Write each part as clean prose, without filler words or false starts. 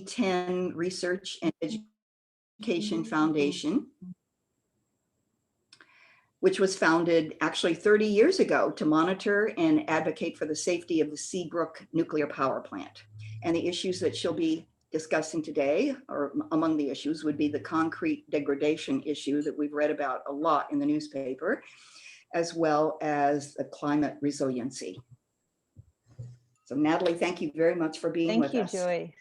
C10 Research and Education Foundation, which was founded actually 30 years ago to monitor and advocate for the safety of the Seabrook nuclear power plant. And the issues that she'll be discussing today, or among the issues, would be the concrete degradation issue that we've read about a lot in the newspaper, as well as the climate resiliency. So Natalie, thank you very much for being with us. Thank you, Joyce.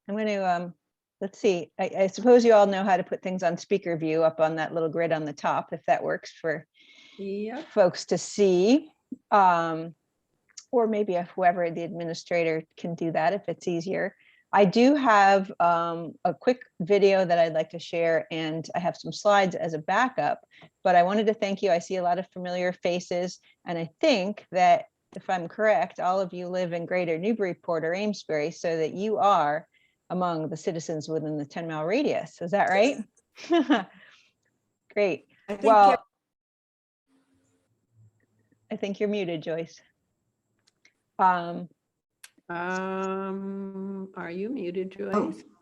I'm going to, let's see, I suppose you all know how to put things on speaker view up on that little grid on the top, if that works for folks to see. Or maybe if whoever the administrator can do that, if it's easier. I do have a quick video that I'd like to share, and I have some slides as a backup, but I wanted to thank you. I see a lot of familiar faces, and I think that if I'm correct, all of you live in Greater Newburyport or Amesbury, so that you are among the citizens within the 10-mile radius. Is that right? Great. Well, I think you're muted, Joyce. Are you muted, Joyce?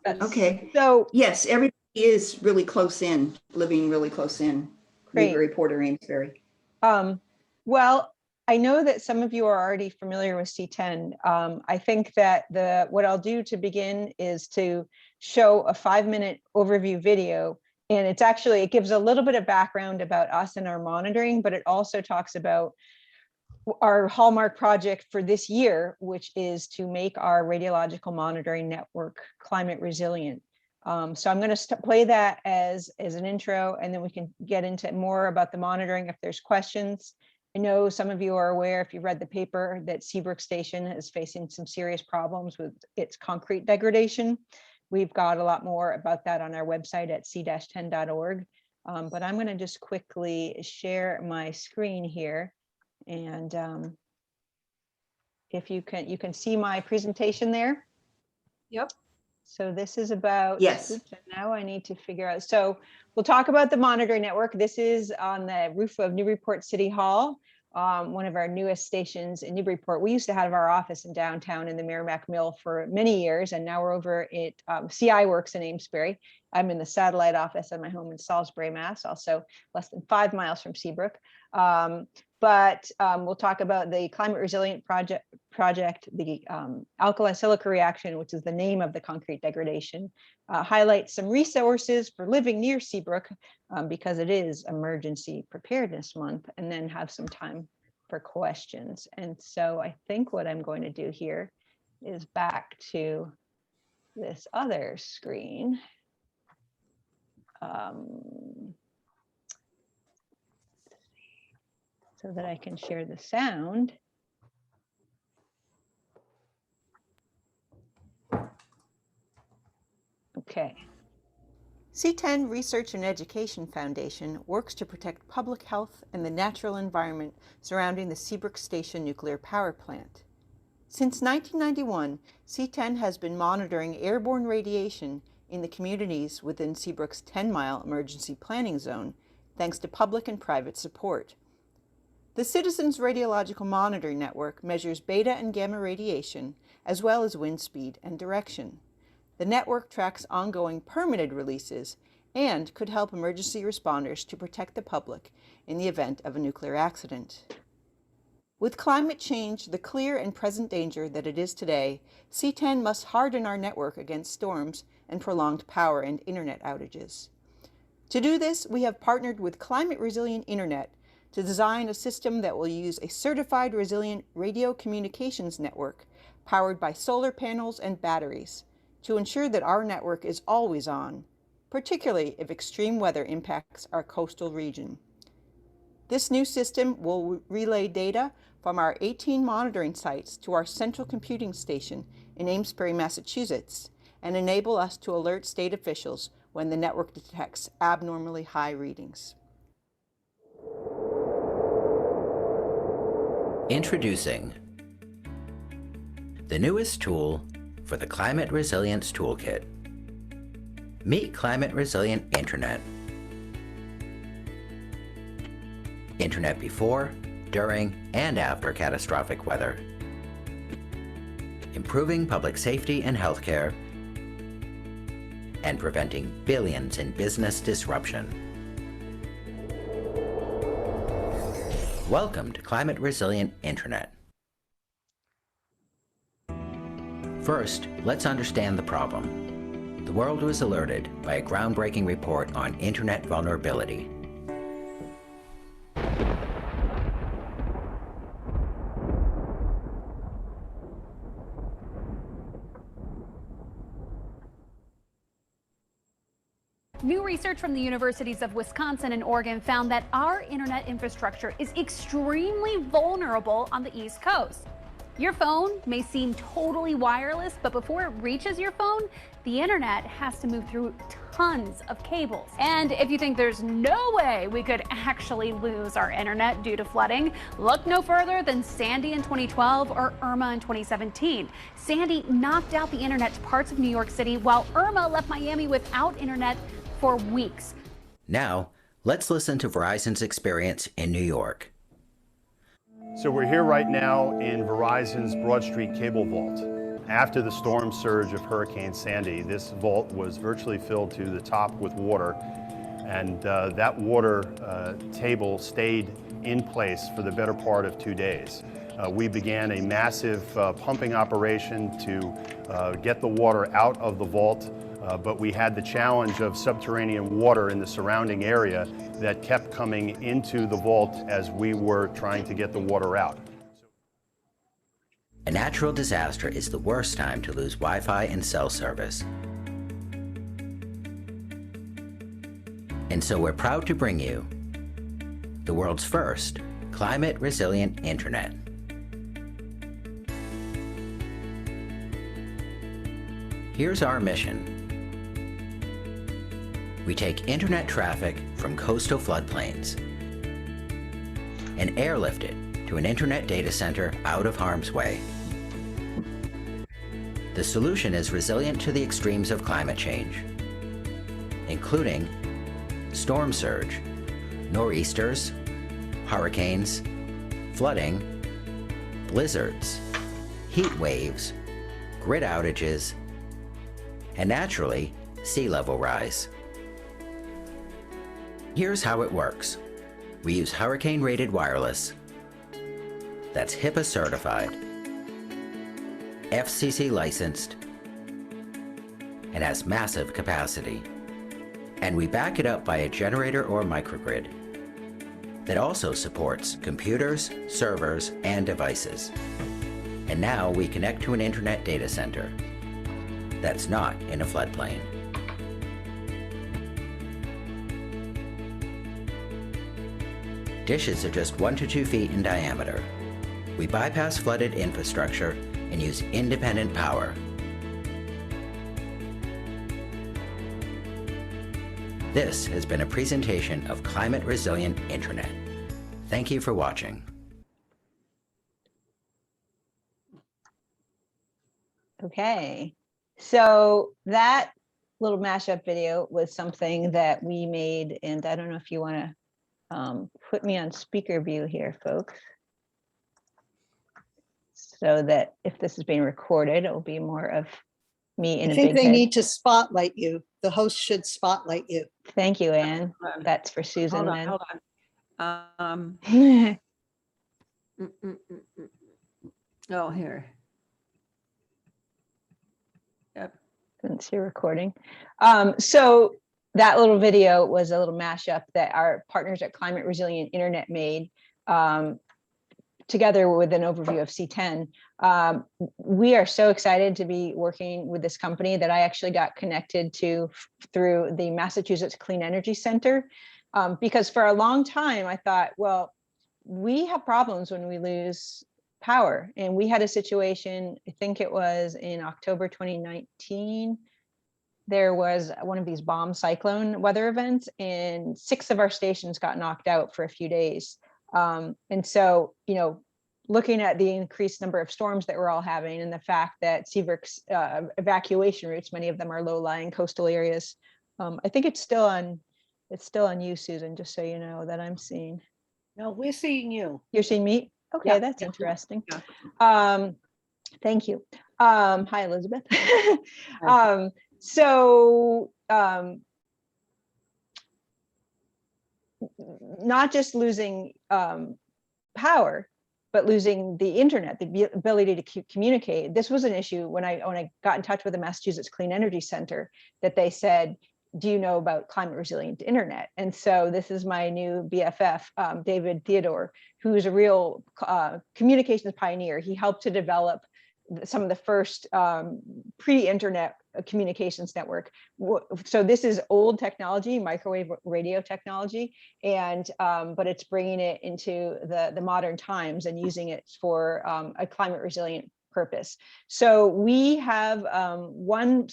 Oh, okay. So yes, everybody is really close in, living really close in. Great. Newburyport or Amesbury. Well, I know that some of you are already familiar with C10. I think that what I'll do to begin is to show a 5-minute overview video. And it gives a little bit of background about us and our monitoring, but it also talks about our hallmark project for this year, which is to make our radiological monitoring network climate resilient. So I'm going to play that as an intro, and then we can get into more about the monitoring if there's questions. I know some of you are aware, if you read the paper, that Seabrook Station is facing some serious problems with its concrete degradation. We've got a lot more about that on our website at c-10.org. But I'm going to just quickly share my screen here. And if you can see my presentation there. Yep. So this is about, yes. Oops, now I need to figure out. So we'll talk about the monitoring network. This is on the roof of Newburyport City Hall, one of our newest stations in Newburyport. We used to have our office in downtown in the Merrimack Mill for many years, and now we're over at CI Works in Amesbury. I'm in the satellite office at my home in Salisbury, Mass, also less than 5 miles from Seabrook. But we'll talk about the climate resilient project, the alkali silica reaction, which is the name of the concrete degradation, highlight some resources for living near Seabrook because it is Emergency Preparedness Month, and then have some time for questions. And so I think what I'm going to do here is back to this other screen. So that I can share the sound. Okay. C10 Research and Education Foundation works to protect public health and the natural environment surrounding the Seabrook Station nuclear power plant. Since 1991, C10 has been monitoring airborne radiation in the communities within Seabrook's 10-mile emergency planning zone, thanks to public and private support. The Citizens Radiological Monitoring Network measures beta and gamma radiation, as well as wind speed and direction. The network tracks ongoing permitted releases and could help emergency responders to protect the public in the event of a nuclear accident. With climate change the clear and present danger that it is today, C10 must harden our network against storms and prolonged power and internet outages. To do this, we have partnered with Climate Resilient Internet to design a system that will use a certified resilient radio communications network powered by solar panels and batteries to ensure that our network is always on, particularly if extreme weather impacts our coastal region. This new system will relay data from our 18 monitoring sites to our central computing station in Amesbury, Massachusetts, and enable us to alert state officials when the network detects abnormally high readings. Introducing the newest tool for the Climate Resilience Toolkit. Meet Climate Resilient Internet. Internet before, during, and after catastrophic weather. Improving public safety and healthcare. and preventing billions in business disruption. Welcome to Climate Resilient Internet. First, let's understand the problem. The world was alerted by a groundbreaking report on internet vulnerability. New research from the universities of Wisconsin and Oregon found that our internet infrastructure is extremely vulnerable on the East Coast. Your phone may seem totally wireless, but before it reaches your phone, the internet has to move through tons of cables. And if you think there's no way we could actually lose our internet due to flooding, look no further than Sandy in 2012 or Irma in 2017. Sandy knocked out the internet to parts of New York City, while Irma left Miami without internet for weeks. Now, let's listen to Verizon's experience in New York. So we're here right now in Verizon's Broad Street cable vault. After the storm surge of Hurricane Sandy, this vault was virtually filled to the top with water, and that water table stayed in place for the better part of 2 days. We began a massive pumping operation to get the water out of the vault, but we had the challenge of subterranean water in the surrounding area that kept coming into the vault as we were trying to get the water out. A natural disaster is the worst time to lose Wi-Fi and cell service. And so we're proud to bring you the world's first climate resilient internet. Here's our mission. We take internet traffic from coastal floodplains and airlift it to an internet data center out of harm's way. The solution is resilient to the extremes of climate change, including storm surge, nor'easters, hurricanes, flooding, blizzards, heat waves, grid outages, and naturally, sea level rise. Here's how it works. We use hurricane-rated wireless that's HIPAA certified, FCC licensed, and has massive capacity. And we back it up by a generator or microgrid that also supports computers, servers, and devices. And now we connect to an internet data center that's not in a floodplain. Dishes are just 1 to 2 feet in diameter. We bypass flooded infrastructure and use independent power. This has been a presentation of Climate Resilient Internet. Thank you for watching. Okay, so that little mashup video was something that we made, and I don't know if you want to put me on speaker view here, folks, so that if this is being recorded, it will be more of me in I a think big they head. need to spotlight you. The host should spotlight you. Thank you, Anne. Hold on. That's for Susan Hold on, then. hold on. Oh, here. Yep. Didn't see a recording. So that little video was a little mashup that our partners at Climate Resilient Internet made together with an overview of C10. We are so excited to be working with this company that I actually got connected to through the Massachusetts Clean Energy Center, because for a long time I thought, well, we have problems when we lose power. And we had a situation, I think it was in October 2019, there was one of these bomb cyclone weather events, and 6 of our stations got knocked out for a few days. And so, you know, looking at the increased number of storms that we're all having, and the fact that Seabrook's evacuation routes, many of them are low-lying coastal areas. I think it's still on you, Susan, just so you know that I'm seeing. No, we're seeing you. You're seeing me? Okay, Yeah. that's interesting. Yeah. Thank you. Hi, Elizabeth. So not just losing power, but losing the internet, the ability to communicate. This was an issue when I got in touch with the Massachusetts Clean Energy Center, that they said, do you know about climate resilient internet? And so this is my new BFF, David Theodore, who is a real communications pioneer. He helped to develop some of the first pre-internet communications network. So this is old technology, microwave radio technology, and but it's bringing it into the modern times and using it for a climate resilient purpose. So we have one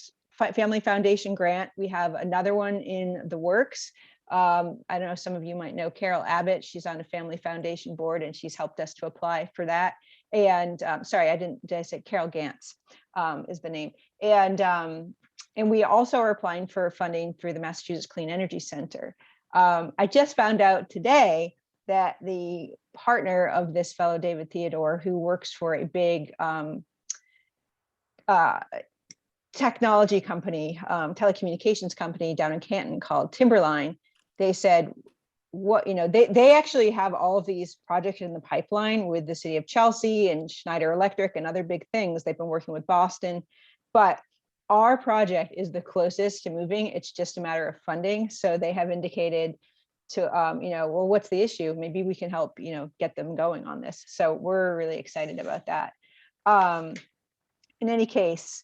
Family Foundation grant. We have another one in the works. I don't know, some of you might know Carol Abbott. She's on a Family Foundation board, and she's helped us to apply for that. And sorry, did I say Carol Gantz is the name. And we also are applying for funding through the Massachusetts Clean Energy Center. I just found out today that the partner of this fellow, David Theodore, who works for a big technology company, telecommunications company down in Canton called Timberline, they said, what, they actually have all of these projects in the pipeline with the city of Chelsea and Schneider Electric and other big things. They've been working with Boston, but our project is the closest to moving. It's just a matter of funding. So they have indicated to, well, what's the issue? Maybe we can help, get them going on this. So we're really excited about that. In any case,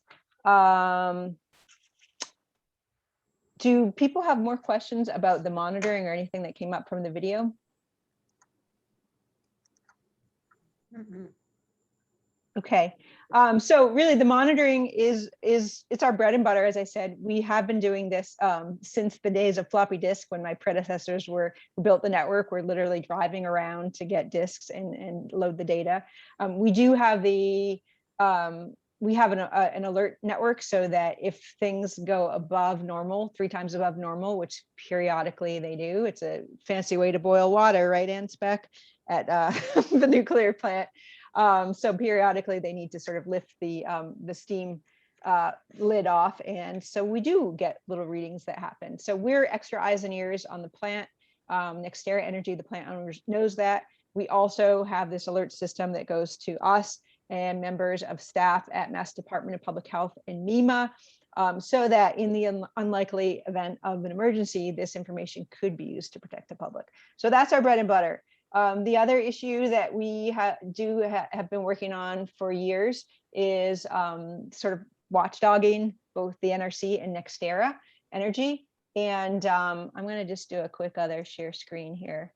do people have more questions about the monitoring or anything that came up from the video? Okay, so really the monitoring is it's our bread and butter. As I said, we have been doing this since the days of floppy disk, when my predecessors who built the network were literally driving around to get disks and load the data. We do have we have an alert network, so that if things go above normal, 3 times above normal, which periodically they do, it's a fancy way to boil water, right, Ann Speck, at the nuclear plant. So periodically they need to sort of lift the steam lid off. And so we do get little readings that happen. So we're extra eyes and ears on the plant. NextEra Energy, the plant owners, knows that. We also have this alert system that goes to us and members of staff at Mass Department of Public Health and MEMA, so that in the unlikely event of an emergency, this information could be used to protect the public. So that's our bread and butter. The other issue that we have been working on for years is sort of watchdogging both the NRC and NextEra Energy. And I'm going to just do a quick other share screen here.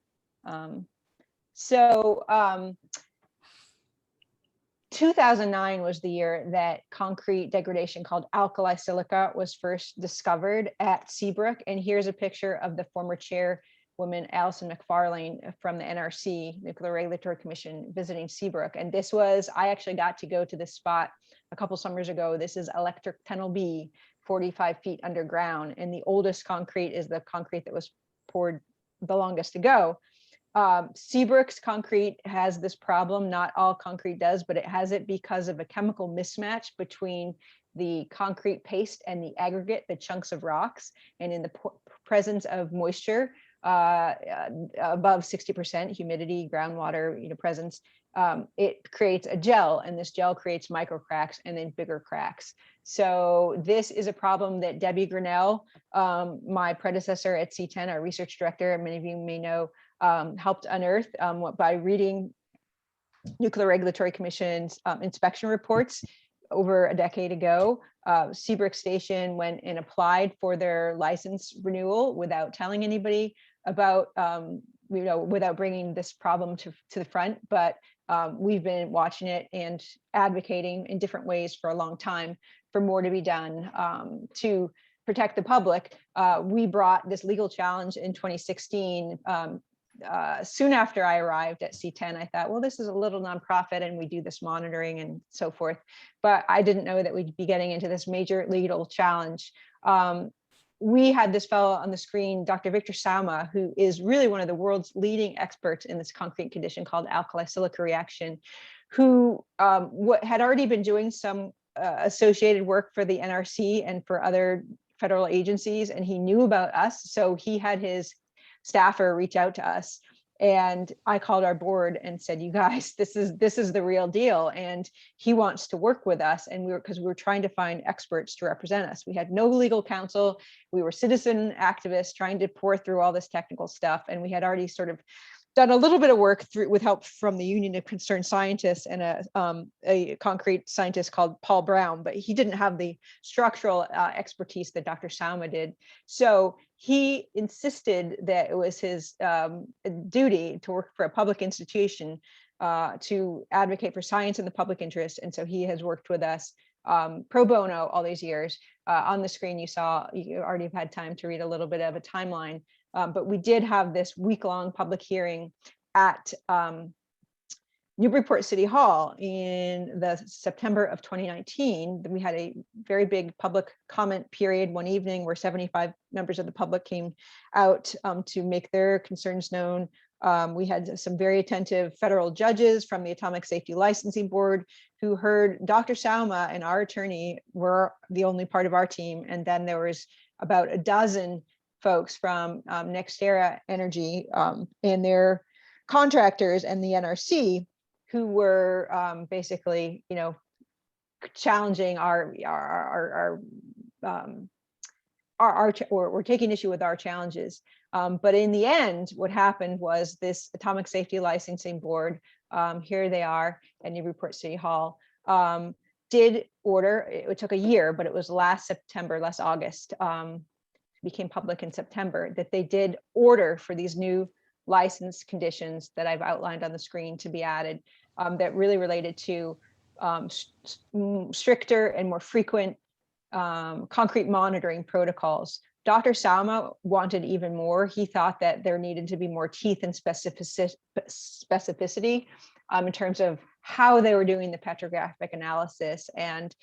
2009 was the year that concrete degradation called alkali silica was first discovered at Seabrook. And here's a picture of the former chairwoman, Allison McFarlane, from the NRC, Nuclear Regulatory Commission, visiting Seabrook. And this was, I actually got to go to this spot a couple summers ago. This is Electric Tunnel B, 45 feet underground. And the oldest concrete is the concrete that was poured the longest ago. Seabrook's concrete has this problem. Not all concrete does, but it has it because of a chemical mismatch between the concrete paste and the aggregate, the chunks of rocks. And in the presence of moisture, above 60% humidity, groundwater presence, it creates a gel, and this gel creates micro cracks and then bigger cracks. So this is a problem that Debbie Grinnell, my predecessor at C10, our research director, and many of you may know, helped unearth by reading Nuclear Regulatory Commission's inspection reports over a decade ago. Seabrook Station went and applied for their license renewal without telling anybody about, without bringing this problem to the front. But we've been watching it and advocating in different ways for a long time for more to be done to protect the public. We brought this legal challenge in 2016. Soon after I arrived at C10, I thought, well, this is a little nonprofit and we do this monitoring and so forth. But I didn't know that we'd be getting into this major legal challenge. We had this fellow on the screen, Dr. Victor Sauma, who is really one of the world's leading experts in this concrete condition called alkali silica reaction, who had already been doing some associated work for the NRC and for other federal agencies, and he knew about us. So he had his staffer reach out to us, and I called our board and said, you guys, this is the real deal. And he wants to work with us. And because we were trying to find experts to represent us. We had no legal counsel. We were citizen activists trying to pour through all this technical stuff. And we had already sort of done a little bit of work with help from the Union of Concerned Scientists and a concrete scientist called Paul Brown, but he didn't have the structural expertise that Dr. Sauma did. So he insisted that it was his duty to work for a public institution to advocate for science in the public interest. And so he has worked with us pro bono all these years. On the screen, you already have had time to read a little bit of a timeline. But we did have this week-long public hearing at Newburyport City Hall in the September of 2019. We had a very big public comment period one evening where 75 members of the public came out to make their concerns known. We had some very attentive federal judges from the Atomic Safety Licensing Board who heard Dr. Sauma and our attorney were the only part of our team. And then there was about a dozen folks from NextEra Energy and their contractors and the NRC who were basically, challenging or taking issue with our challenges. But in the end, what happened was this Atomic Safety Licensing Board, here they are at Newburyport City Hall, did order, it took a year, but it was last August, became public in September, that they did order for these new license conditions that I've outlined on the screen to be added, that really related to stricter and more frequent concrete monitoring protocols. Dr. Sauma wanted even more. He thought that there needed to be more teeth and specificity in terms of how they were doing the petrographic analysis. And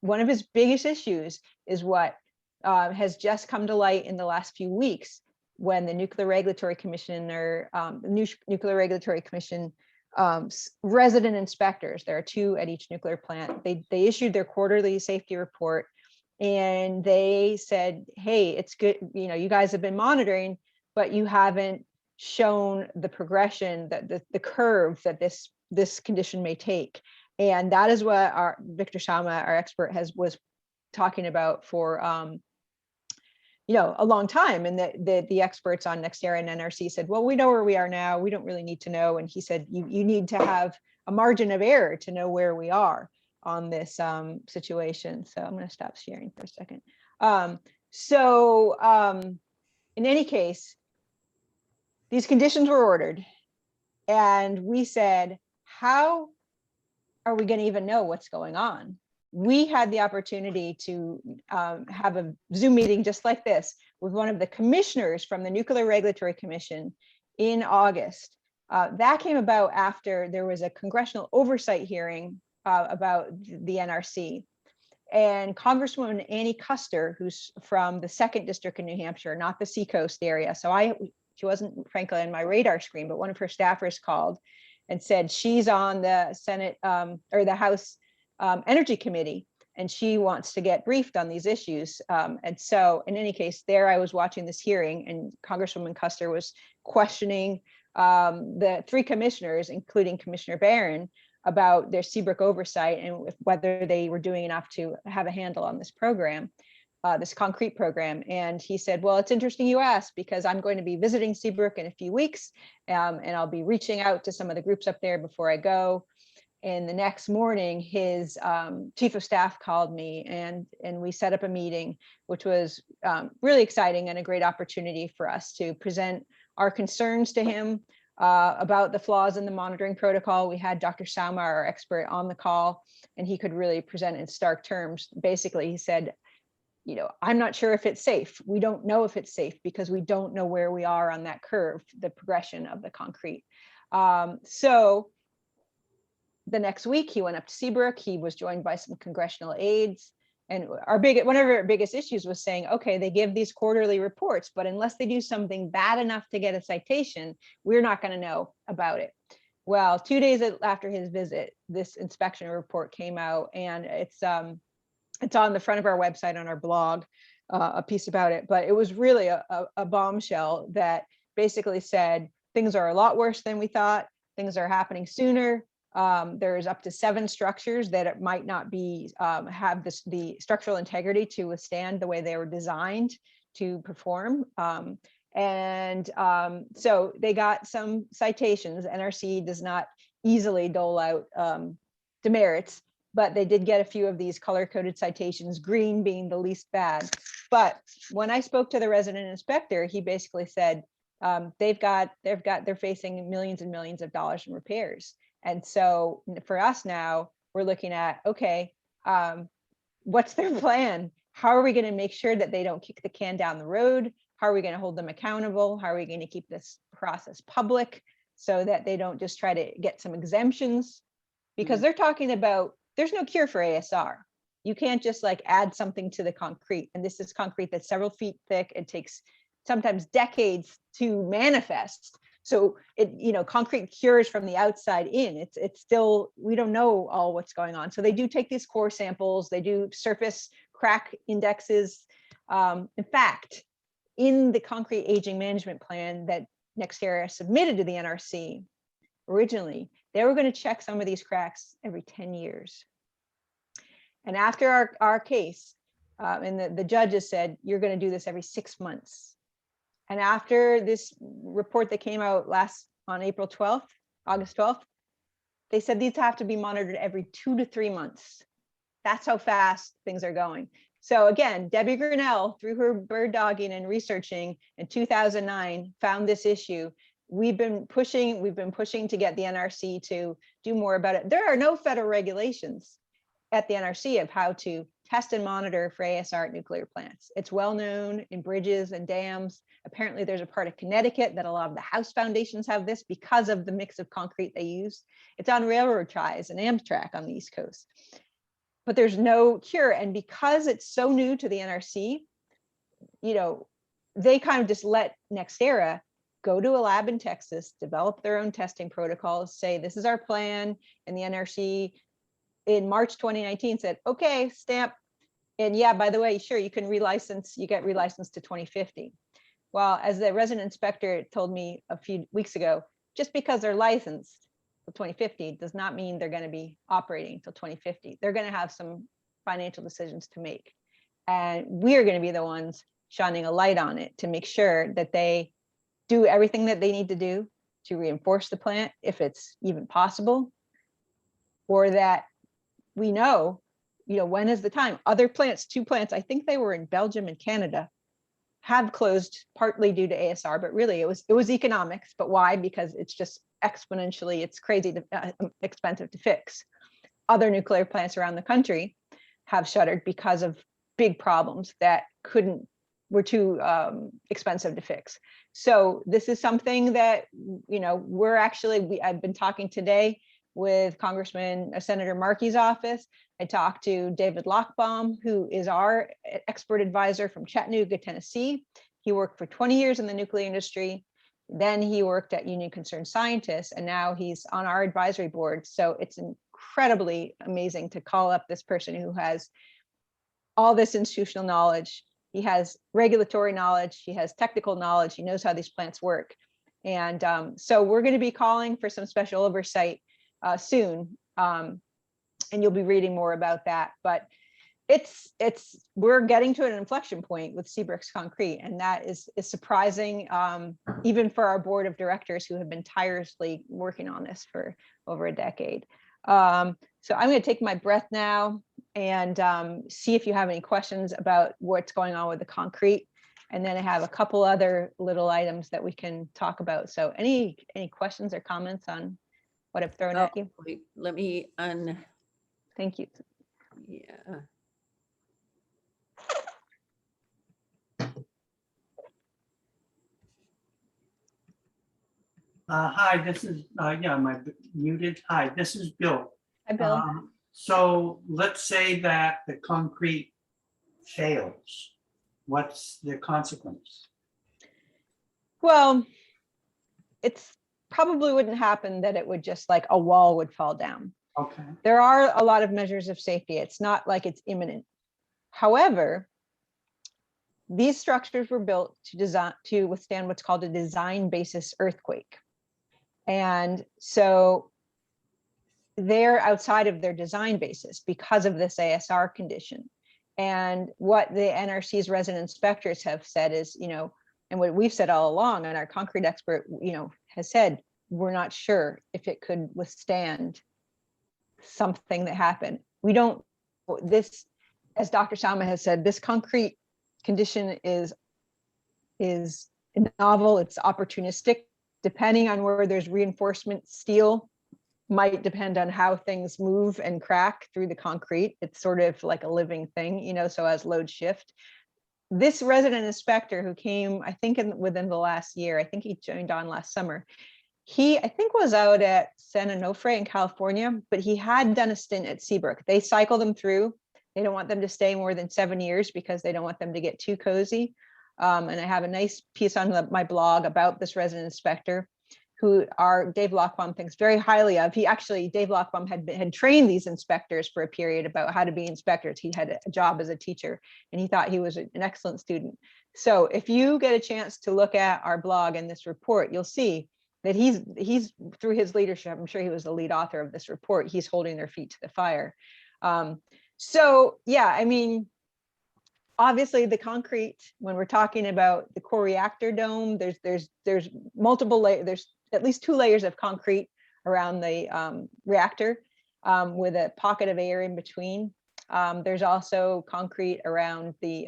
one of his biggest issues is what has just come to light in the last few weeks when the Nuclear Regulatory Commission Nuclear Regulatory Commission resident inspectors, there are 2 at each nuclear plant, they issued their quarterly safety report, and they said, hey, it's good, you guys have been monitoring, but you haven't shown the progression, that the curve that this condition may take. And that is what our Victor Sauma, our expert, was talking about for a long time. And the experts on NextEra and NRC said, well, we know where we are now, we don't really need to know. And he said, you need to have a margin of error to know where we are on this situation. So I'm going to stop sharing for a second. In any case, these conditions were ordered, and we said, how are we going to even know what's going on? We had the opportunity to have a Zoom meeting just like this with one of the commissioners from the Nuclear Regulatory Commission in August. That came about after there was a congressional oversight hearing about the NRC. And Congresswoman Annie Custer, who's from the 2nd District in New Hampshire, not the Seacoast area. So she wasn't frankly on my radar screen, but one of her staffers called and said she's on the Senate or the House Energy Committee, and she wants to get briefed on these issues. And so in any case, there I was watching this hearing, and Congresswoman Custer was questioning the 3 commissioners, including Commissioner Barron, about their Seabrook oversight and whether they were doing enough to have a handle on this program, this concrete program. And he said, well, it's interesting you asked, because I'm going to be visiting Seabrook in a few weeks, and I'll be reaching out to some of the groups up there before I go. And the next morning, his chief of staff called me, and we set up a meeting, which was really exciting and a great opportunity for us to present our concerns to him about the flaws in the monitoring protocol. We had Dr. Sauma, our expert, on the call, and he could really present in stark terms. Basically, he said, I'm not sure if it's safe. We don't know if it's safe because we don't know where we are on that curve, the progression of the concrete. So the next week, he went up to Seabrook. He was joined by some congressional aides. And one of our biggest issues was saying, okay, they give these quarterly reports, but unless they do something bad enough to get a citation, we're not going to know about it. Well, 2 days after his visit, this inspection report came out, and it's on the front of our website on our blog, a piece about it. But it was really a bombshell that basically said things are a lot worse than we thought. Things are happening sooner. There's up to 7 structures that it might not be have the structural integrity to withstand the way they were designed to perform. So they got some citations. NRC does not easily dole out demerits, but they did get a few of these color-coded citations, green being the least bad. But when I spoke to the resident inspector, he basically said they're facing millions and millions of dollars in repairs. And so for us now, we're looking at, okay, what's their plan? How are we going to make sure that they don't kick the can down the road? How are we going to hold them accountable? How are we going to keep this process public so that they don't just try to get some exemptions? Because they're talking about, there's no cure for ASR. You can't just like add something to the concrete. And this is concrete that's several feet thick. It takes sometimes decades to manifest. So concrete cures from the outside in. It's still, we don't know all what's going on. So they do take these core samples. They do surface crack indexes. In fact, in the concrete aging management plan that NextEra submitted to the NRC originally, they were going to check some of these cracks every 10 years. And after our case, and the judges said, you're going to do this every 6 months. And after this report that came out on August 12th, they said these have to be monitored every 2 to 3 months. That's how fast things are going. So again, Debbie Grinnell, through her bird dogging and researching in 2009, found this issue. We've been pushing to get the NRC to do more about it. There are no federal regulations at the NRC of how to test and monitor for ASR at nuclear plants. It's well known in bridges and dams. Apparently there's a part of Connecticut that a lot of the house foundations have this because of the mix of concrete they use. It's on railroad ties and Amtrak on the East Coast. But there's no cure. And because it's so new to the NRC, they kind of just let NextEra go to a lab in Texas, develop their own testing protocols, say, this is our plan. And the NRC in March 2019 said, okay, stamp. And yeah, by the way, sure, you can relicense, you get relicensed to 2050. Well, as the resident inspector told me a few weeks ago, just because they're licensed 2050 does not mean they're going to be operating until 2050. They're going to have some financial decisions to make. And we're going to be the ones shining a light on it to make sure that they do everything that they need to do to reinforce the plant, if it's even possible, or that we know, when is the time? Other plants, 2 plants, I think they were in Belgium and Canada, have closed partly due to ASR, but really it was economics. But why? Because it's just exponentially, it's crazy expensive to fix. Other nuclear plants around the country have shuttered because of big problems that were too expensive to fix. So this is something that I've been talking today with Senator Markey's office. I talked to David Lochbaum, who is our expert advisor from Chattanooga, Tennessee. He worked for 20 years in the nuclear industry. Then he worked at Union Concerned Scientists, and now he's on our advisory board. So it's incredibly amazing to call up this person who has all this institutional knowledge. He has regulatory knowledge. He has technical knowledge. He knows how these plants work. And so we're going to be calling for some special oversight soon. And you'll be reading more about that. But we're getting to an inflection point with Seabrook's concrete, and that is surprising, even for our board of directors who have been tirelessly working on this for over a decade. So I'm going to take my breath now and see if you have any questions about what's going on with the concrete, and then I have a couple other little items that we can talk about. So any questions or comments on what I've thrown at you? Wait, let me Thank you. Yeah. Hi, this is, am I muted? Hi, this is Bill. Hi, Bill. So let's say that the concrete fails. What's the consequence? Well, it's probably wouldn't happen that it would just like a wall would fall down. Okay. There are a lot of measures of safety. It's not like it's imminent. However, these structures were built to withstand what's called a design basis earthquake. And so they're outside of their design basis because of this ASR condition. And what the NRC's resident inspectors have said is, and what we've said all along, and our concrete expert, has said, we're not sure if it could withstand something that happened. We don't, this, as Dr. Sama has said, this concrete condition is novel, it's opportunistic, depending on where there's reinforcement steel, might depend on how things move and crack through the concrete. It's sort of like a living thing, so as loads shift. This resident inspector who came, I think within the last year, I think he joined on last summer, he, I think, was out at San Onofre in California, but he had done a stint at Seabrook. They cycle them through. They don't want them to stay more than 7 years because they don't want them to get too cozy. And I have a nice piece on my blog about this resident inspector, who Dave Lockbaum thinks very highly of. Dave Lockbaum had trained these inspectors for a period about how to be inspectors. He had a job as a teacher, and he thought he was an excellent student. So if you get a chance to look at our blog and this report, you'll see that he's through his leadership, I'm sure he was the lead author of this report, he's holding their feet to the fire. So yeah, I mean, obviously the concrete, when we're talking about the core reactor dome, there's multiple layers, there's at least 2 layers of concrete around the reactor with a pocket of air in between. There's also concrete around the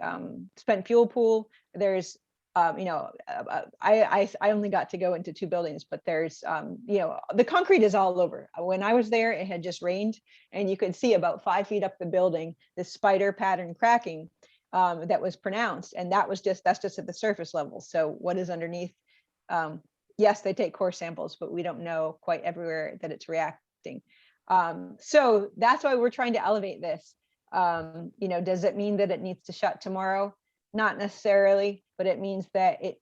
spent fuel pool. There's, I only got to go into 2 buildings, but there's, the concrete is all over. When I was there, it had just rained, and you could see about 5 feet up the building, this spider pattern cracking that was pronounced. And that's just at the surface level. So what is underneath? Yes, they take core samples, but we don't know quite everywhere that it's reacting. So that's why we're trying to elevate this. Does it mean that it needs to shut tomorrow? Not necessarily, but it means that it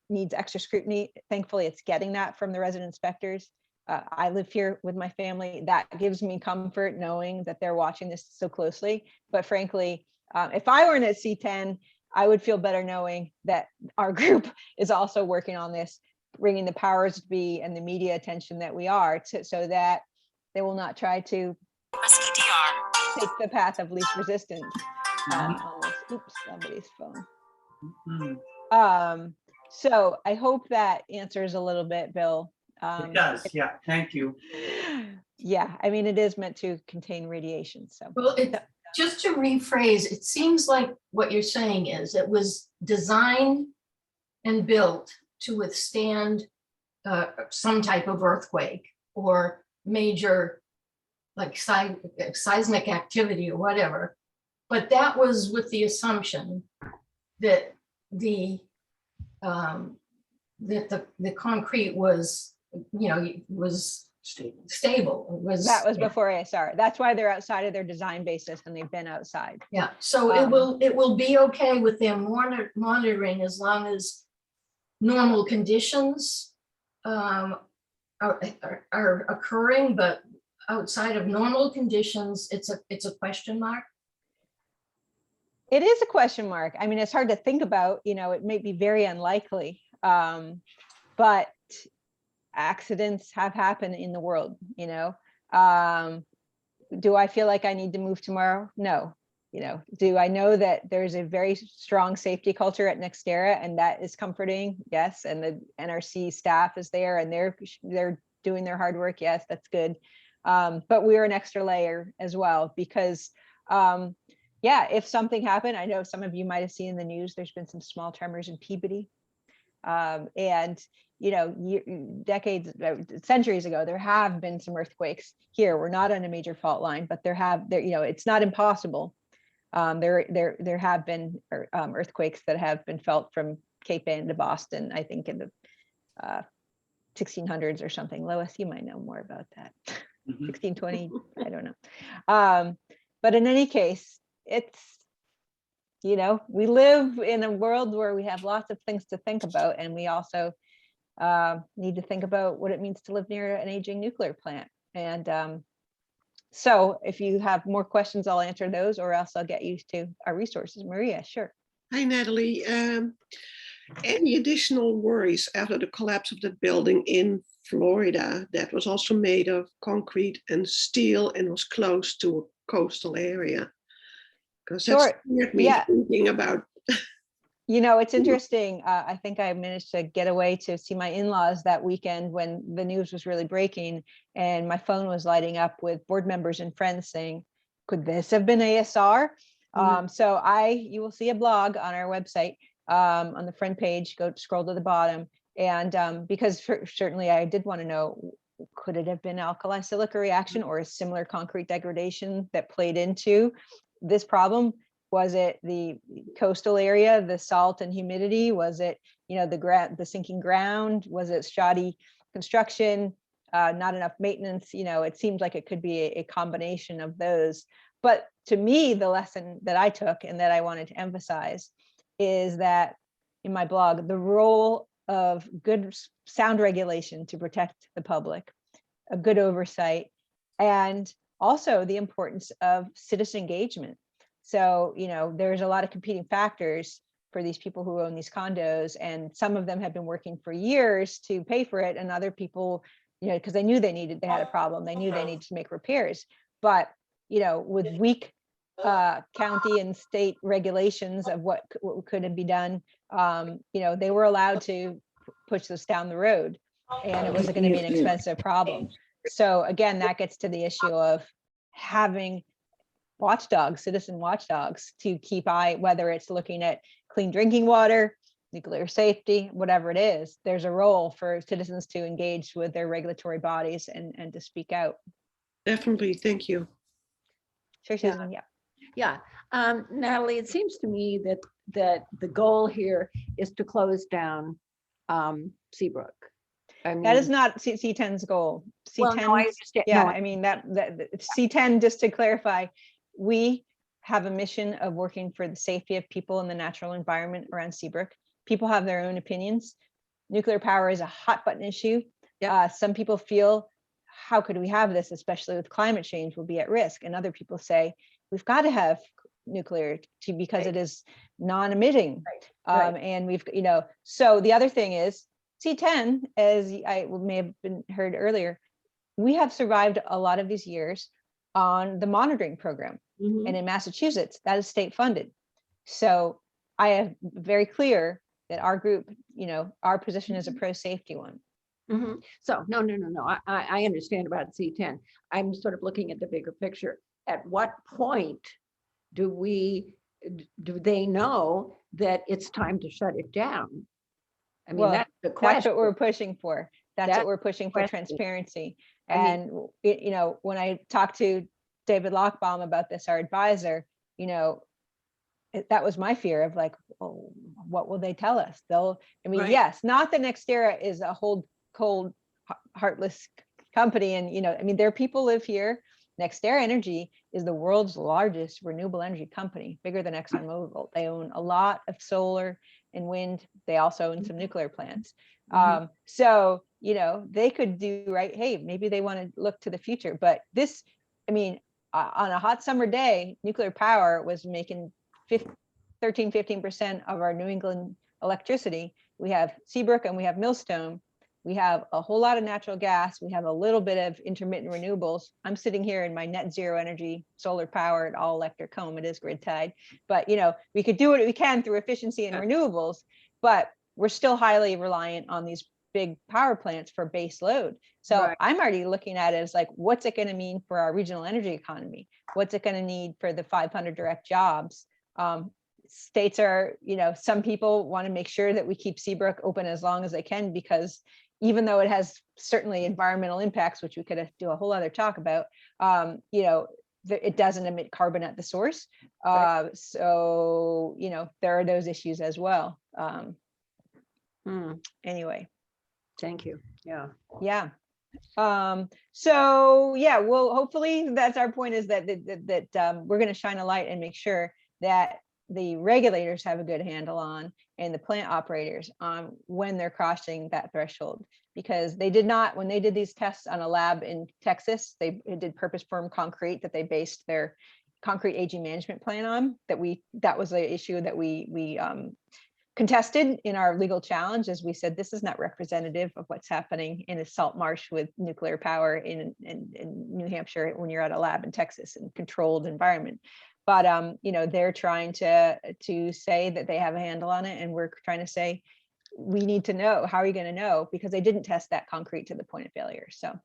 needs extra scrutiny. Thankfully, it's getting that from the resident inspectors. I live here with my family. That gives me comfort knowing that they're watching this so closely. But frankly, if I were in at C10, I would feel better knowing that our group is also working on this, bringing the powers to be and the media attention that we are, so that they will not try to take the path of least resistance on this. Oops, somebody's phone. So I hope that answers a little bit, Bill. It does, yeah, thank you. Yeah, I mean, it is meant to contain radiation, so. Well, just to rephrase, it seems like what you're saying is it was designed and built to withstand some type of earthquake or major like seismic activity or whatever. But that was with the assumption that the concrete was, was stable. That was before ASR. That's why they're outside of their design basis, and they've been outside. Yeah, so it will be okay with them monitoring as long as normal conditions are occurring, but outside of normal conditions, it's a question mark. It is a question mark. I mean, it's hard to think about, it may be very unlikely, but accidents have happened in the world, do I feel like I need to move tomorrow? No. Do I know that there's a very strong safety culture at Nextera, and that is comforting? Yes. And the NRC staff is there, and they're doing their hard work. Yes, that's good. But we're an extra layer as well, because if something happened, I know some of you might have seen in the news, there's been some small tremors in Peabody. And centuries ago, there have been some earthquakes here. We're not on a major fault line, but it's not impossible. There have been earthquakes that have been felt from Cape Ann to Boston, I think in the 1600s or something. Lois, you might know more about that. 1620, I don't know. But in any case, it's, we live in a world where we have lots of things to think about, and we also need to think about what it means to live near an aging nuclear plant. And so if you have more questions, I'll answer those, or else I'll get you to our resources. Maria, sure. Hi, Natalie. Any additional worries after the collapse of the building in Florida that was also made of concrete and steel and was close to a coastal area? Because that scared me thinking about. You know, it's interesting. I think I managed to get away to see my in-laws that weekend when the news was really breaking, and my phone was lighting up with board members and friends saying, could this have been ASR? So you will see a blog on our website on the front page, go scroll to the bottom. And because certainly I did want to know, could it have been alkali silica reaction or a similar concrete degradation that played into this problem? Was it the coastal area, the salt and humidity? Was it, you know, the sinking ground? Was it shoddy construction, not enough maintenance? You know, it seemed like it could be a combination of those. But to me, the lesson that I took and that I wanted to emphasize is that in my blog, the role of good sound regulation to protect the public, a good oversight, and also the importance of citizen engagement. So, you know, there's a lot of competing factors for these people who own these condos, and some of them have been working for years to pay for it, and other people, you know, because they knew they had a problem, they knew they needed to make repairs. But, you know, with weak county and state regulations of what could be done, you know, they were allowed to push this down the road, and it was going to be an expensive problem. So again, that gets to the issue of having watchdogs, citizen watchdogs, to keep eye, whether it's looking at clean drinking water, nuclear safety, whatever it is. There's a role for citizens to engage with their regulatory bodies and to speak out. Definitely, thank you. Sure, Susan. Yeah. Yeah, Natalie, it seems to me that the goal here is to close down Seabrook. I mean, that is not C10's goal. C10, well, no, I understand. Yeah, No, I mean that C10, just to clarify, we have a mission of working for the safety of people in the natural environment around Seabrook. People have their own opinions. Nuclear power is a hot button issue. Some people feel, how could we have this, especially with climate change, will be at risk. And other people say, we've got to have nuclear because it is non-emitting. And we've, you know, so the other thing is C10, as I may have been heard earlier, we have survived a lot of these years on the monitoring program. And in Massachusetts, that is state funded. So I am very clear that our group, you know, our position is a pro-safety one. So no, I understand about C10. I'm sort of looking at the bigger picture. At what point do they know that it's time to shut it down? I mean, that's the question. That's what we're pushing for. That's what we're pushing for, transparency. And, you know, when I talked to David Lochbaum about this, our advisor, you know, that was my fear of like, oh, what will they tell us? Yes, not that NextEra is a cold, heartless company. And, you know, I mean, there are people live here. NextEra Energy is the world's largest renewable energy company, bigger than ExxonMobil. They own a lot of solar and wind. They also own some nuclear plants. So, you know, they could do right. Hey, maybe they want to look to the future. But this, I mean, on a hot summer day, nuclear power was making 13-15% of our New England electricity. We have Seabrook and we have Millstone. We have a whole lot of natural gas. We have a little bit of intermittent renewables. I'm sitting here in my net zero energy solar powered all electric home. It is grid tied, but you know, we could do what we can through efficiency and renewables, but we're still highly reliant on these big power plants for base load. So I'm already looking at it as like, what's it going to mean for our regional energy economy? What's it going to need for the 500 direct jobs? States are, you know, some people want to make sure that we keep Seabrook open as long as they can, because even though it has certainly environmental impacts, which we could do a whole other talk about, you know, it doesn't emit carbon at the source. So, you know, there are those issues as well. Anyway. Thank you. Yeah. So yeah, well, hopefully that's our point, is that we're going to shine a light and make sure that the regulators have a good handle on, and the plant operators on when they're crossing that threshold. Because they did not, when they did these tests on a lab in Texas, they did purpose form concrete that they based their concrete aging management plan on. That was the issue that we contested in our legal challenge, as we said, this is not representative of what's happening in a salt marsh with nuclear power in New Hampshire when you're at a lab in Texas in controlled environment. But they're trying to say that they have a handle on it, and we're trying to say we need to know. How are you going to know? Because they didn't test that concrete to the point of failure. So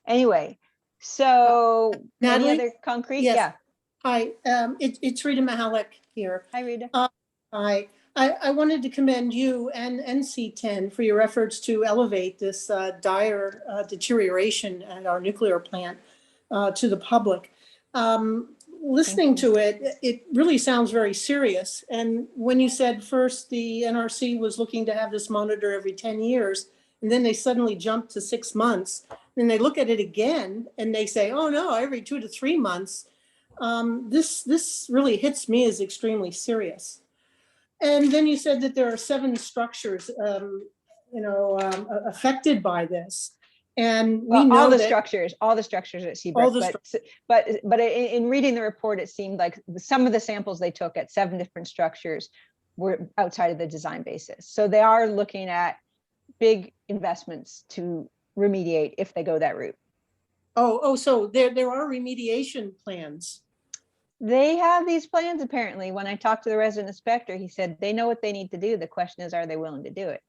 anyway, so Natalie? any other concrete? Yes. Yeah. Hi, it's Rita Mahalik here. Hi, Rita. Hi. I wanted to commend you and C10 for your efforts to elevate this dire deterioration at our nuclear plant to the public. Listening to it, it really sounds very serious. And when you said first the NRC was looking to have this monitor every 10 years, and then they suddenly jumped to 6 months, then they look at it again and they say, oh no, every 2 to 3 months. This really hits me as extremely serious. And then you said that there are 7 structures, affected by this. And we know all the that structures at Seabrook, but in reading the report, it seemed like some of the samples they took at 7 different structures were outside of the design basis. So they are looking at big investments to remediate if they go that route. So there are remediation plans. They have these plans, apparently. When I talked to the resident inspector, he said they know what they need to do. The question is, are they willing to do it?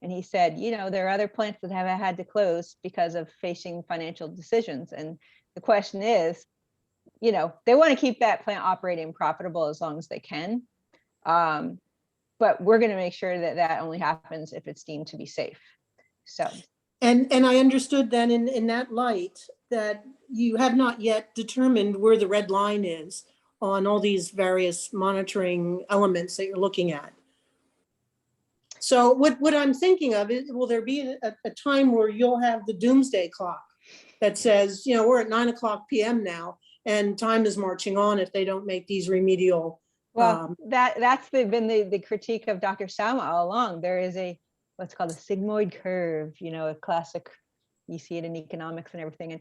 And he said, there are other plants that have had to close because of facing financial decisions. And the question is, they want to keep that plant operating profitable as long as they can. But we're going to make sure that that only happens if it's deemed to be safe. So. And I understood then in that light that you have not yet determined where the red line is on all these various monitoring elements that you're looking at. So what I'm thinking of is, will there be a time where you'll have the doomsday clock that says, we're at 9:00 p.m. now and time is marching on if they don't make these remedial. Well, that's been the critique of Dr. Sama all along. There is what's called a sigmoid curve, a classic, you see it in economics and everything. And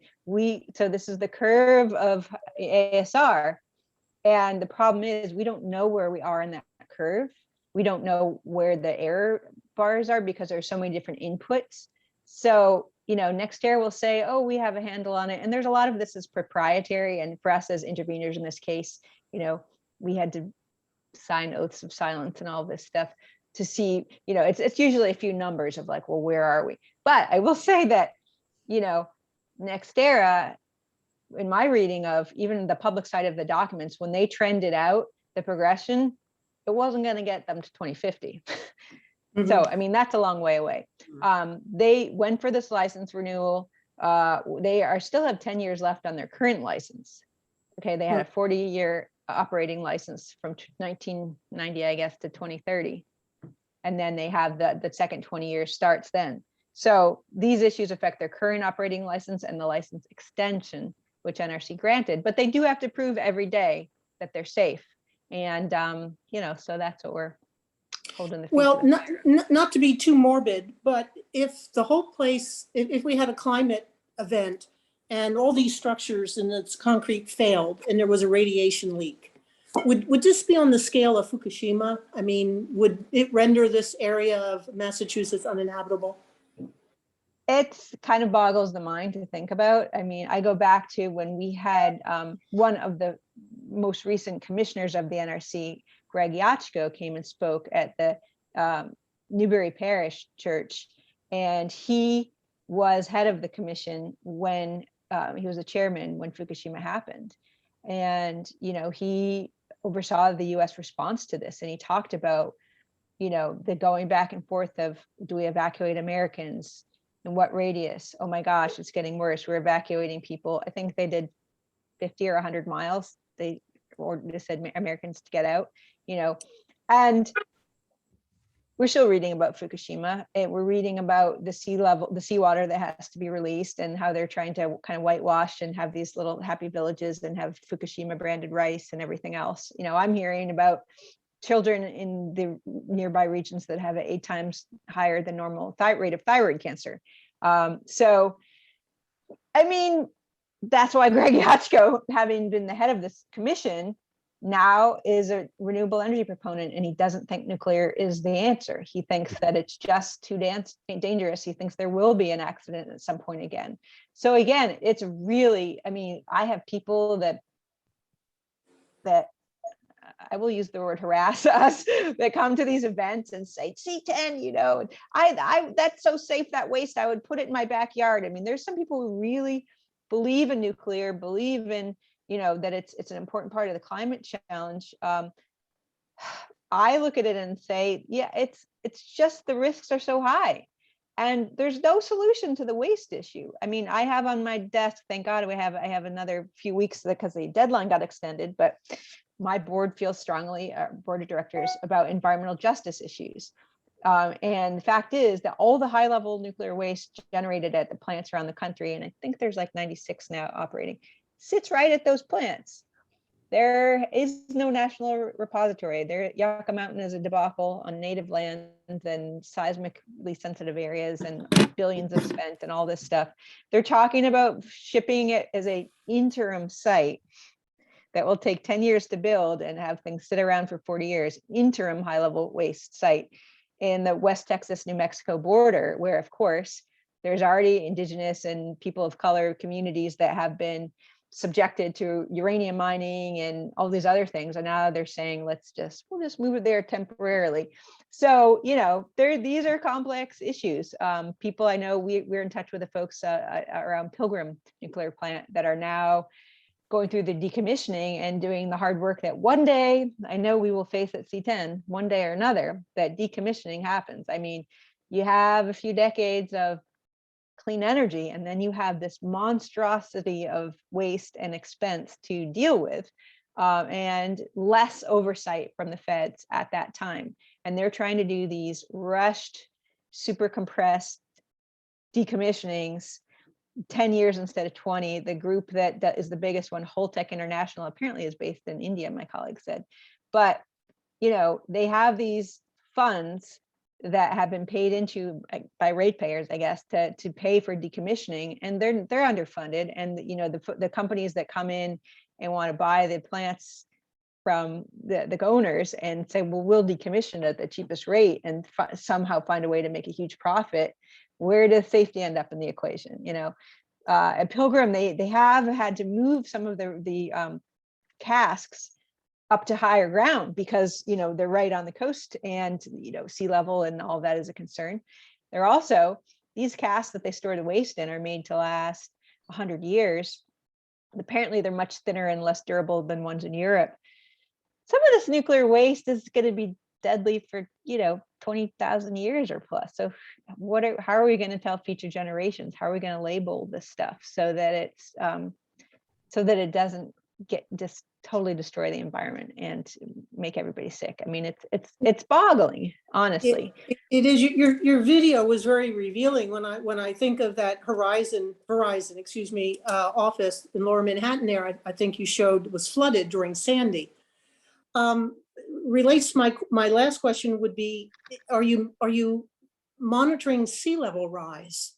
so this is the curve of ASR. And the problem is we don't know where we are in that curve. We don't know where the error bars are because there's so many different inputs. So, NextAir will say, oh, we have a handle on it. And there's a lot of this is proprietary. And for us as interveners in this case, we had to sign oaths of silence and all this stuff to see, it's usually a few numbers of like, well, where are we? But I will say that, NextEra, in my reading of even the public side of the documents, when they trended out the progression, it wasn't going to get them to 2050. Mm-hmm. So, that's a long way away. They went for this license renewal. They still have 10 years left on their current license. Okay, they had a 40-year operating license from 1990, I guess, to 2030. And then they have the second 20 years starts then. So these issues affect their current operating license and the license extension, which NRC granted, but they do have to prove every day that they're safe. And, so that's what we're holding the. Well, not to be too morbid, but if the whole place, if we had a climate event and all these structures and its concrete failed and there was a radiation leak, would this be on the scale of Fukushima? Would it render this area of Massachusetts uninhabitable? It's kind of boggles the mind to think about. I go back to when we had one of the most recent commissioners of the NRC, Greg Yachko, came and spoke at the Newbury Parish Church, and he was head of the commission when he was a chairman when Fukushima happened. And, he oversaw the US response to this. And he talked about, the going back and forth of, do we evacuate Americans? In what radius? Oh my gosh, it's getting worse. We're evacuating people. I think they did 50 or 100 miles. They said Americans to get out, and we're still reading about Fukushima, and we're reading about the seawater that has to be released, and how they're trying to kind of whitewash and have these little happy villages and have Fukushima branded rice and everything else. I'm hearing about children in the nearby regions that have an 8 times higher than normal rate of thyroid cancer. So, I mean, that's why Greg Yatchko, having been the head of this commission, now is a renewable energy proponent, and he doesn't think nuclear is the answer. He thinks that it's just too dangerous. He thinks there will be an accident at some point again. So again, it's really, I mean, I have people that I will use the word harass us, that come to these events and say, C10, I that's so safe, that waste, I would put it in my backyard. I mean, there's some people who really believe in nuclear, believe in, that it's an important part of the climate challenge. I look at it and say, yeah, it's just the risks are so high, and there's no solution to the waste issue. I mean, I have on my desk, thank God I have another few weeks because the deadline got extended, but my board feels strongly, board of directors, about environmental justice issues. And the fact is that all the high level nuclear waste generated at the plants around the country, and I think there's like 96 now operating, sits right at those plants. There is no national repository. Yucca Mountain is a debacle on native lands and seismically sensitive areas, and billions of spent and all this stuff. They're talking about shipping it as an interim site that will take 10 years to build and have things sit around for 40 years, interim high level waste site in the West Texas, New Mexico border, where of course, there's already indigenous and people of color communities that have been subjected to uranium mining and all these other things. And now they're saying, we'll just move it there temporarily. So, these are complex issues. People I know, we're in touch with the folks around Pilgrim nuclear plant that are now going through the decommissioning and doing the hard work that one day, I know we will face at C10, one day or another, that decommissioning happens. I mean, you have a few decades of clean energy, and then you have this monstrosity of waste and expense to deal with, and less oversight from the feds at that time. And they're trying to do these rushed, super compressed decommissionings, 10 years instead of 20. The group that is the biggest one, Holtec International, apparently is based in India, my colleague said. But, they have these funds that have been paid into by ratepayers, I guess, to pay for decommissioning, and they're underfunded. And, the companies that come in and want to buy the plants from the owners and say, well, we'll decommission at the cheapest rate and somehow find a way to make a huge profit. Where does safety end up in the equation? At Pilgrim, they have had to move some of the casks up to higher ground because, they're right on the coast, and, sea level and all that is a concern. They're also, these casks that they store the waste in are made to last 100 years. Apparently they're much thinner and less durable than ones in Europe. Some of this nuclear waste is going to be deadly for 20,000 years or plus. So how are we going to tell future generations? How are we going to label this stuff so that it's so that it doesn't just totally destroy the environment and make everybody sick? I mean, it's boggling, honestly. It is. Your video was very revealing when I think of that Verizon office in Lower Manhattan there. I think you showed was flooded during Sandy. Relates to my last question would be, are you monitoring sea level rise?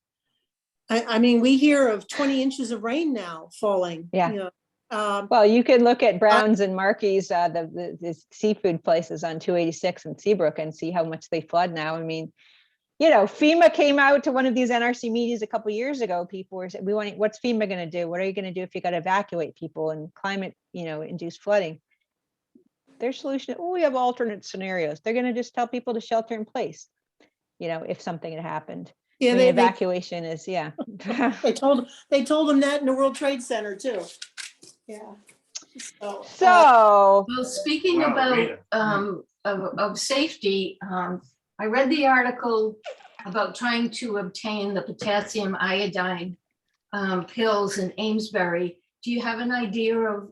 I mean, we hear of 20 inches of rain now falling. Yeah. Well, you could look at Brown's and Markey's, the seafood places on 286 in Seabrook, and see how much they flood now. I mean, FEMA came out to one of these NRC meetings a couple of years ago. People were saying, what's FEMA going to do? What are you going to do if you got to evacuate people and climate, induced flooding? Their solution, we have alternate scenarios. They're going to just tell people to shelter in place, if something had happened. Yeah, evacuation is, yeah. they told them that in the World Trade Center too. Yeah. So well, speaking about of safety, I read the article about trying to obtain the potassium iodide pills in Amesbury. Do you have an idea of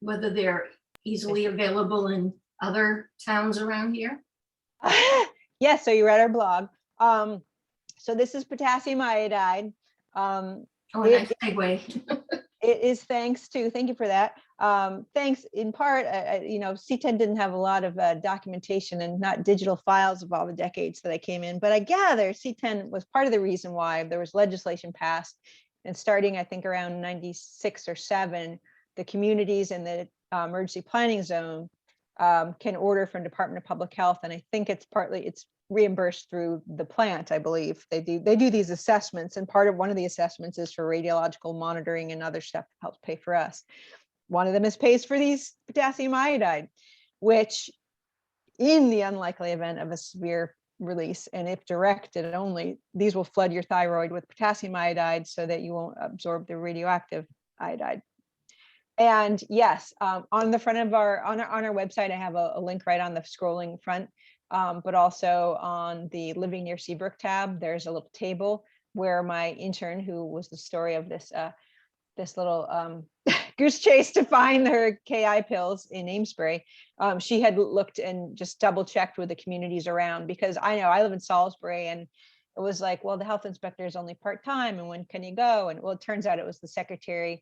whether they're easily available in other towns around here? Yes, so you read our blog. So this is potassium iodide. Oh, It- nice segue. It is thanks to, thank you for that. Thanks in part, C10 didn't have a lot of documentation and not digital files of all the decades that I came in, but I gather C10 was part of the reason why there was legislation passed. And starting, I think, around 96 or 7, the communities in the emergency planning zone can order from Department of Public Health. And I think it's reimbursed through the plant, I believe. They do these assessments, and part of one of the assessments is for radiological monitoring and other stuff that helps pay for us. One of them is pays for these potassium iodide, which in the unlikely event of a severe release, and if directed only, these will flood your thyroid with potassium iodide so that you won't absorb the radioactive iodide. And yes, on the front of on our website, I have a link right on the scrolling front. But also on the Living Near Seabrook tab, there's a little table where my intern, who was the story of this little goose chase to find her KI pills in Amesbury, she had looked and just double checked with the communities around, because I know I live in Salisbury, and it was like, well, the health inspector is only part-time, and when can you go? And well, it turns out it was the secretary,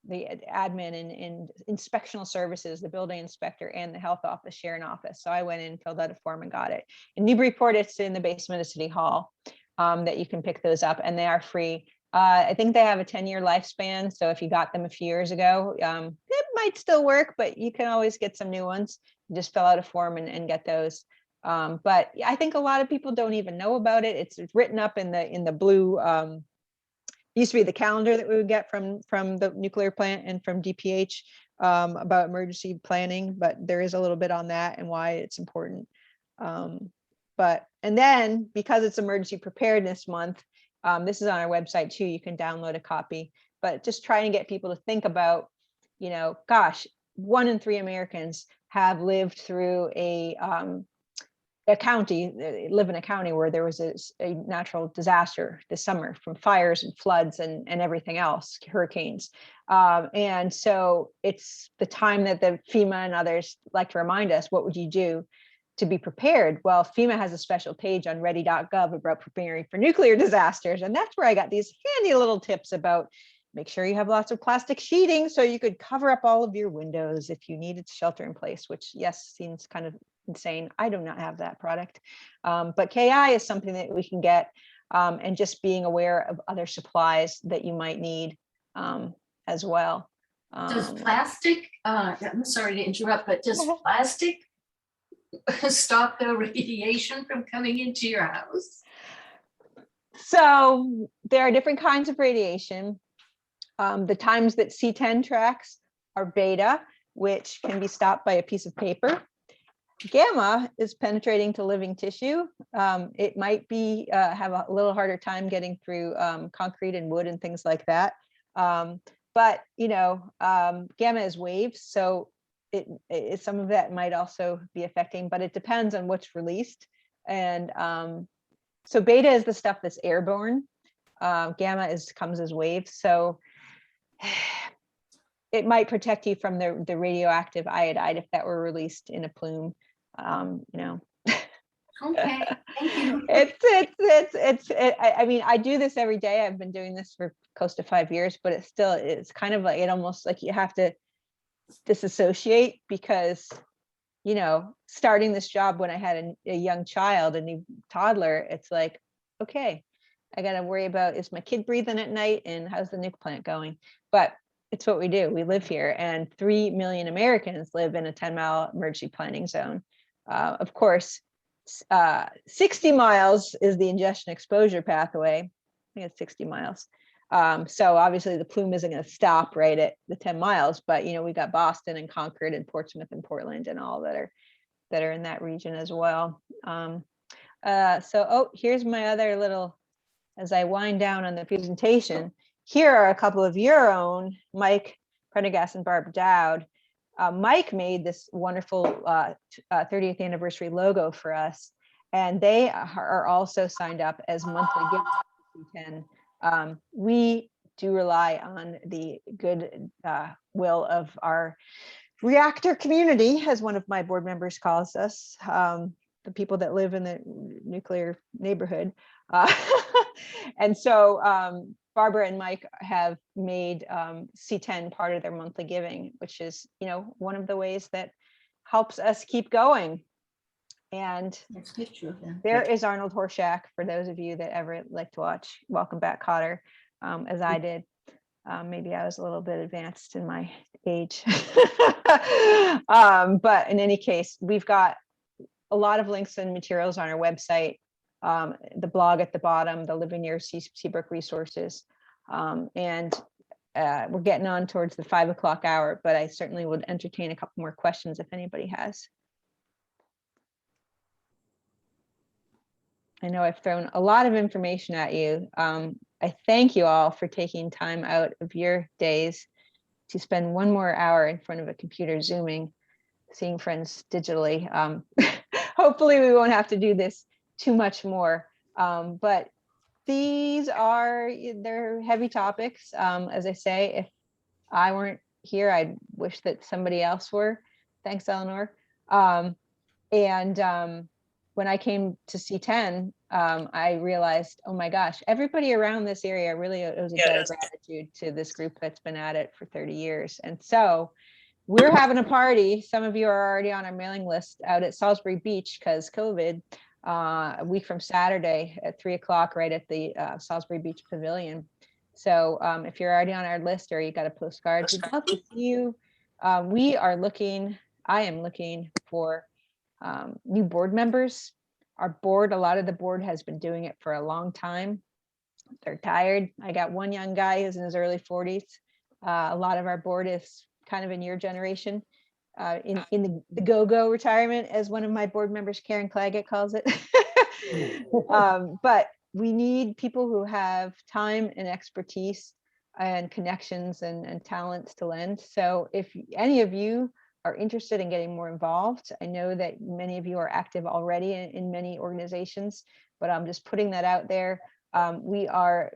the admin and inspectional services, the building inspector, and the health office share an office. So I went in, filled out a form, and got it. In Newburyport, it's in the basement of City Hall that you can pick those up, and they are free. I think they have a 10-year lifespan. So if you got them a few years ago, it might still work, but you can always get some new ones. Just fill out a form and get those. But I think a lot of people don't even know about it. It's written up in the blue. Used to be the calendar that we would get from the nuclear plant and from DPH about emergency planning, but there is a little bit on that and why it's important. And then because it's Emergency Preparedness Month, this is on our website too, you can download a copy, but just trying to get people to think about, gosh, 1 in 3 Americans have lived through a county, live in a county where there was a natural disaster this summer, from fires and floods and everything else, hurricanes. And so it's the time that the FEMA and others like to remind us, what would you do to be prepared? Well, FEMA has a special page on ready.gov about preparing for nuclear disasters. And that's where I got these handy little tips about make sure you have lots of plastic sheeting so you could cover up all of your windows if you needed to shelter in place, which, yes, seems kind of insane. I do not have that product. But KI is something that we can get, and just being aware of other supplies that you might need as well. Does plastic, I'm sorry to interrupt, but does plastic stop the radiation from coming into your house? So there are different kinds of radiation. The times that C10 tracks are beta, which can be stopped by a piece of paper. Gamma is penetrating to living tissue. It might be have a little harder time getting through concrete and wood and things like that. But gamma is waves, so it some of that might also be affecting, but it depends on what's released. And so beta is the stuff that's airborne. Gamma comes as waves, so it might protect you from the radioactive iodide if that were released in a plume. Okay, thank you. I mean, I do this every day. I've been doing this for close to 5 years, but it's kind of like, it almost like you have to disassociate, because starting this job when I had a young child, a new toddler, it's like, okay, I got to worry about, is my kid breathing at night and how's the nuke plant going? But it's what we do. We live here, and 3 million Americans live in a 10-mile emergency planning zone. Of course, 60 miles is the ingestion exposure pathway. I think it's 60 miles. So obviously the plume isn't going to stop right at the 10 miles, but we got Boston and Concord and Portsmouth and Portland and all that are in that region as well. Here's my other little, as I wind down on the presentation, here are a couple of your own, Mike Prendergast and Barb Dowd. Mike made this wonderful 30th anniversary logo for us, and they are also signed up as monthly gifts to C10. We do rely on the good will of our reactor community, as one of my board members calls us. the people that live in the nuclear neighborhood. Uh, and so Barbara and Mike have made C10 part of their monthly giving, which is, you know, one of the ways that helps us keep going. And there is Arnold Horshack, for those of you that ever like to watch Welcome Back, Kotter, as I did. Maybe I was a little bit advanced in my age. But in any case, we've got a lot of links and materials on our website, the blog at the bottom, the Living Near Seabrook resources. And we're getting on towards the 5 o'clock hour, but I certainly would entertain a couple more questions if anybody has. I know I've thrown a lot of information at you. I thank you all for taking time out of your days to spend one more hour in front of a computer Zooming, seeing friends digitally. Hopefully we won't have to do this too much more, but these they're heavy topics. As I say, if I weren't here, I'd wish that somebody else were. Thanks, Eleanor. When I came to C10, I realized, oh my gosh, everybody around this area really owes a debt of gratitude to this group that's been at it for 30 years. And so we're having a party. Some of you are already on our mailing list out at Salisbury Beach because COVID, a week from Saturday at 3 o'clock, right at the Salisbury Beach Pavilion. So if you're already on our list or you got a postcard, we'd love to see you. I am looking for new board members. Our board, a lot of the board has been doing it for a long time. They're tired. I got one young guy who's in his early 40s. A lot of our board is kind of in your generation, in the go-go retirement, as one of my board members, Karen Claggett, calls it. But we need people who have time and expertise and connections and talents to lend. So if any of you are interested in getting more involved, I know that many of you are active already in many organizations, but I'm just putting that out there. We are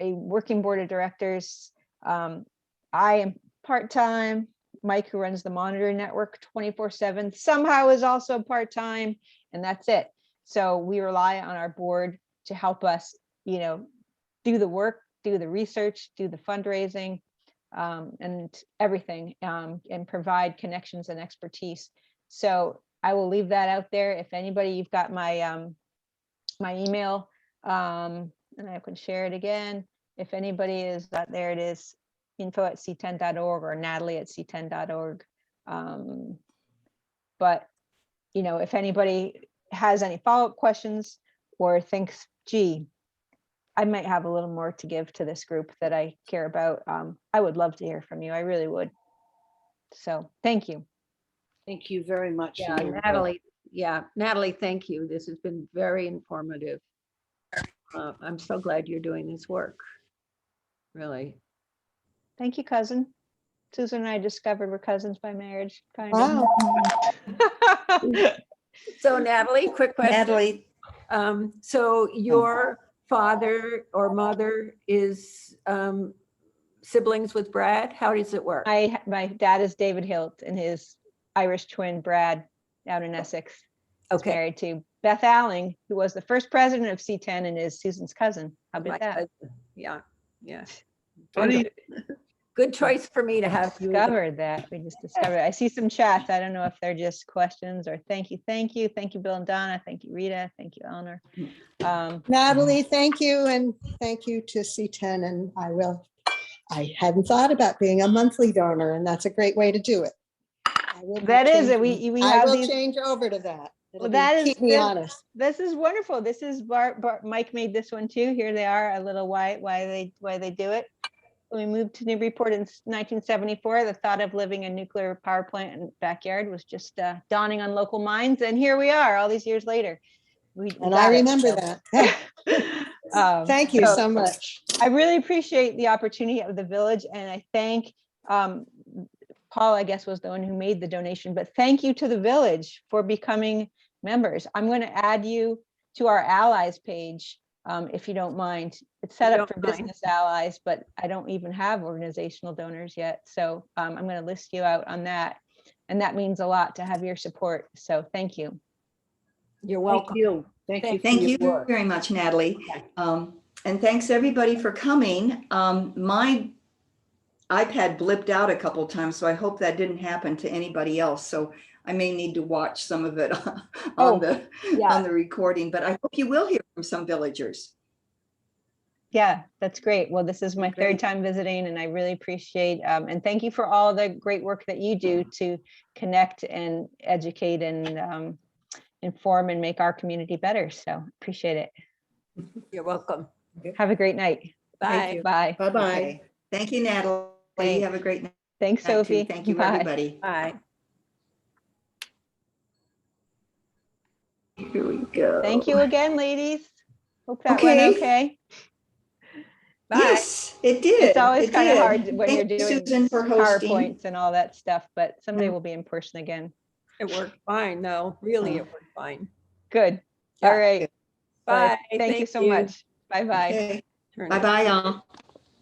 a working board of directors. I am part-time. Mike, who runs the Monitor Network 24/7, somehow is also part-time, and that's it. So we rely on our board to help us, you know, do the work, do the research, do the fundraising, and everything, and provide connections and expertise. So I will leave that out there. If anybody, you've got my my email, and I can share it again. If anybody is there, it is info@c10.org or Natalie@c10.org. But you know, if anybody has any follow-up questions or thinks, gee, I might have a little more to give to this group that I care about, I would love to hear from you. I really would. So thank you. Thank you very much. Yeah, Natalie. Yeah, Natalie, thank you. This has been very informative. I'm so glad you're doing this work. Really. Thank you, cousin. Susan and I discovered we're cousins by marriage, kind Wow. of. So Natalie, quick question. Natalie, So your father or mother is siblings with Brad? How does it work? My dad is David Hildt, and his Irish twin Brad out in Essex is Okay. married to Beth Alling, who was the first president of C10 and is Susan's cousin. How about My that? cousin. Yeah, yeah. Funny. Good choice for me to have you. Discovered that. We just discovered it. I see some chats. I don't know if they're just questions or thank you, Bill and Donna, thank you, Rita, thank you, Eleanor. Natalie, thank you, and thank you to C10. And I hadn't thought about being a monthly donor, and that's a great way to do it. That is it. We I have will these. change over to that. Well, that is keep me honest. This is wonderful. This is Mike made this one too. Here they are, a little why they do it. When we moved to Newburyport in 1974, the thought of living a nuclear power plant in the backyard was just dawning on local minds, and here we are, all these years later. And I remember that. Thank you so much. I really appreciate the opportunity of the village, and I thank Paul, I guess, was the one who made the donation, but thank you to the village for becoming members. I'm going to add you to our allies page, if you don't mind. It's set up for business allies, but I don't even have organizational donors yet. So I'm going to list you out on that. And that means a lot to have your support. So thank you. You're Thank welcome. you. Thank you. for Thank your you work. very much, Natalie. And thanks everybody for coming. My iPad blipped out a couple of times, so I hope that didn't happen to anybody else. So I may need to watch some of it on the recording, but I hope you will hear from some villagers. Yeah, that's great. Well, this is my Great. third time visiting, and I really appreciate, and thank you for all the great work that you do to connect and educate and inform and make our community better. So appreciate it. You're welcome. Have a great night. Bye. you. Bye. Bye-bye. Okay. Thank you, Natalie. Thanks. Have a great night. Thanks, too. Sophie. Thank you, Bye. everybody. Bye. Here we go. Thank you again, ladies. Hope that Okay. went okay. Bye. Yes, it did. It's always It kind of did. hard when Thank you're you, doing Susan, for hosting. PowerPoints and all that stuff, but someday we'll be in person again. It worked fine, though. Really, it worked fine. Good. Yeah. All right. Bye. Thank you so much. Bye-bye. Okay. Turn it- Bye-bye, y'all.